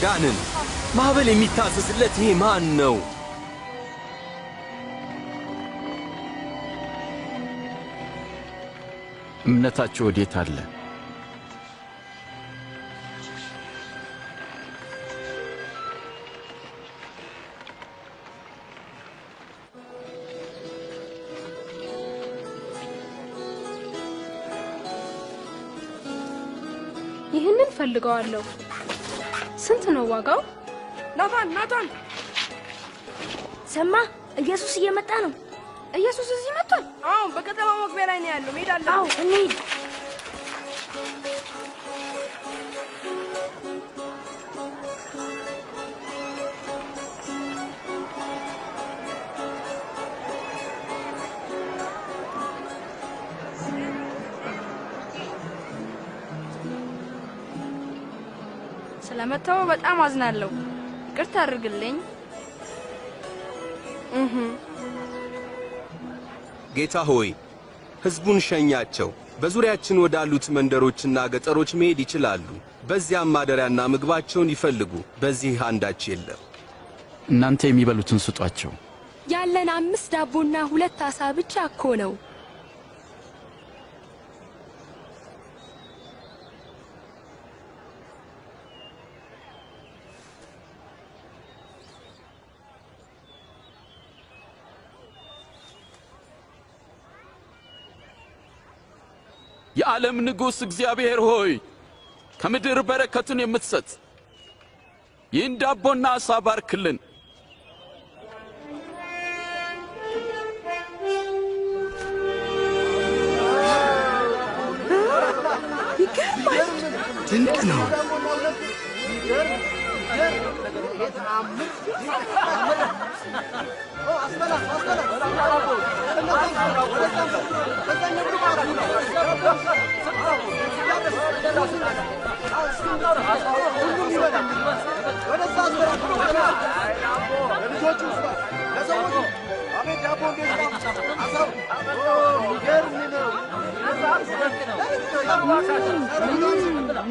አጋንን ማዕበል የሚታዘዝለት ይሄ ማን ነው? እምነታችሁ ወዴት አለ? ይህንን ፈልገዋለሁ። ስንት ነው ዋጋው? ናታን ሰማ፣ ኢየሱስ እየመጣ ነው። ኢየሱስ እዚህ መጥቷል? አዎ፣ በከተማው መግቢያ ላይ ነው ያለው። ሄዳለሁ። አዎ፣ እንሂድ። ስለመጣው በጣም አዝናለሁ። ይቅርታ አድርግልኝ። ጌታ ሆይ ሕዝቡን ሸኛቸው። በዙሪያችን ወዳሉት መንደሮችና ገጠሮች መሄድ ይችላሉ። በዚያም ማደሪያና ምግባቸውን ይፈልጉ። በዚህ አንዳች የለም። እናንተ የሚበሉትን ስጧቸው። ያለን 5 ዳቦና 2 ዓሣ ብቻ እኮ ነው። የዓለም ንጉሥ እግዚአብሔር ሆይ ከምድር በረከቱን የምትሰጥ ይህን ዳቦና ዓሣ ባርክልን። ይገርማል። ድንቅ ነው።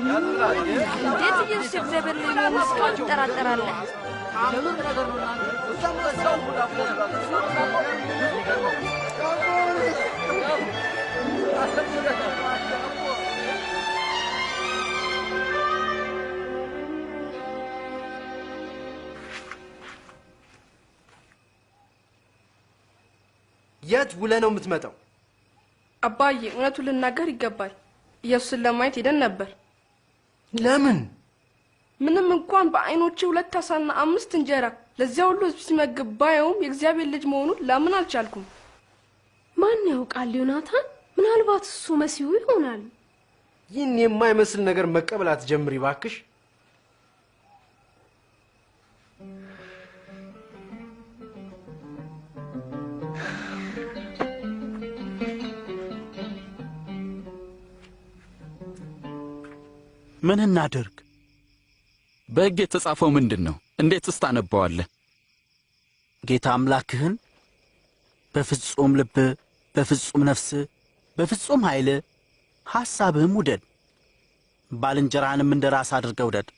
እንዴት ኢየሱስ እግዚአብሔር ልጅ ነው እስካሁን ትጠራጠራለህ? የት ውለህ ነው የምትመጣው? አባዬ እውነቱን ልናገር ይገባል። ኢየሱስን ለማየት ሄደን ነበር። ለምን? ምንም እንኳን በዓይኖቼ 2 ዓሣና 5 እንጀራ ለዚያ ሁሉ ሕዝብ ሲመግብ ባየውም የእግዚአብሔር ልጅ መሆኑን ላምን አልቻልኩም። ማን ያውቃል ዮናታን? ምናልባት እሱ መሲሁ ይሆናል። ይህን የማይመስል ነገር መቀበል አትጀምሪ እባክሽ። ምን እናድርግ? በሕግ የተጻፈው ምንድነው? እንዴትስ ታነበዋለህ? ጌታ አምላክህን በፍጹም ልብ፣ በፍጹም ነፍስ፣ በፍጹም ኃይል ሐሳብህም ውደድ፣ ባልንጀራህንም እንደ ራስ አድርገህ ውደድ።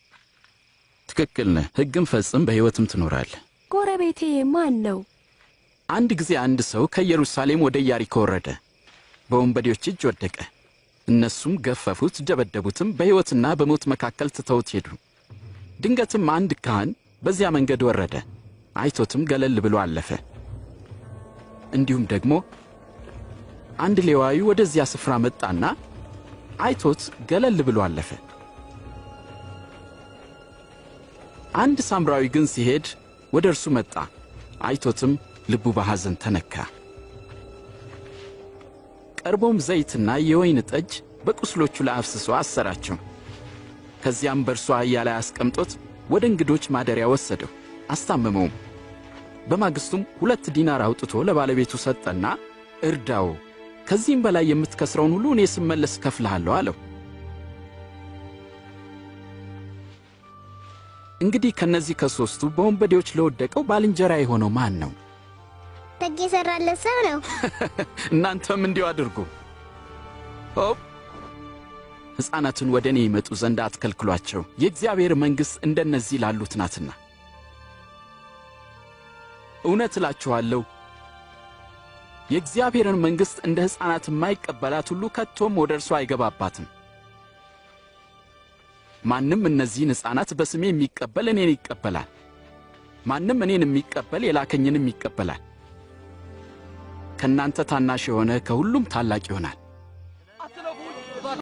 ትክክል ነህ። ሕግን ፈጽም፣ በሕይወትም ትኖራለህ። ጎረቤቴ ማን ነው? አንድ ጊዜ አንድ ሰው ከኢየሩሳሌም ወደ ኢያሪኮ ወረደ። በወንበዴዎች እጅ ወደቀ። እነሱም ገፈፉት፣ ደበደቡትም፣ በሕይወትና በሞት መካከል ትተውት ሄዱ። ድንገትም አንድ ካህን በዚያ መንገድ ወረደ። አይቶትም ገለል ብሎ አለፈ። እንዲሁም ደግሞ አንድ ሌዋዊ ወደዚያ ስፍራ መጣና አይቶት ገለል ብሎ አለፈ። አንድ ሳምራዊ ግን ሲሄድ ወደ እርሱ መጣ። አይቶትም ልቡ በሐዘን ተነካ። ቀርቦም ዘይትና የወይን ጠጅ በቁስሎቹ ላይ አፍስሶ አሰራቸው። ከዚያም በእርሱ አህያ ላይ አስቀምጦት ወደ እንግዶች ማደሪያ ወሰደው፣ አስታመመውም። በማግስቱም 2 ዲናር አውጥቶ ለባለቤቱ ሰጠና እርዳው፣ ከዚህም በላይ የምትከስረውን ሁሉ እኔ ስመለስ እከፍልሃለሁ አለው። እንግዲህ ከነዚህ ከሦስቱ በወንበዴዎች ለወደቀው ባልንጀራ የሆነው ማን ነው? ደግ የሰራለት ሰው ነው። እናንተም እንዲሁ አድርጉ። ሆፕ ሕፃናትን ወደ እኔ ይመጡ ዘንድ አትከልክሏቸው፣ የእግዚአብሔር መንግሥት እንደነዚህ ላሉት ናትና። እውነት እላችኋለሁ የእግዚአብሔርን መንግሥት እንደ ሕፃናት የማይቀበላት ሁሉ ከቶም ወደ እርሷ አይገባባትም። ማንም እነዚህን ሕፃናት በስሜ የሚቀበል እኔን ይቀበላል። ማንም እኔን የሚቀበል የላከኝንም ይቀበላል። ከእናንተ ታናሽ የሆነ ከሁሉም ታላቅ ይሆናል።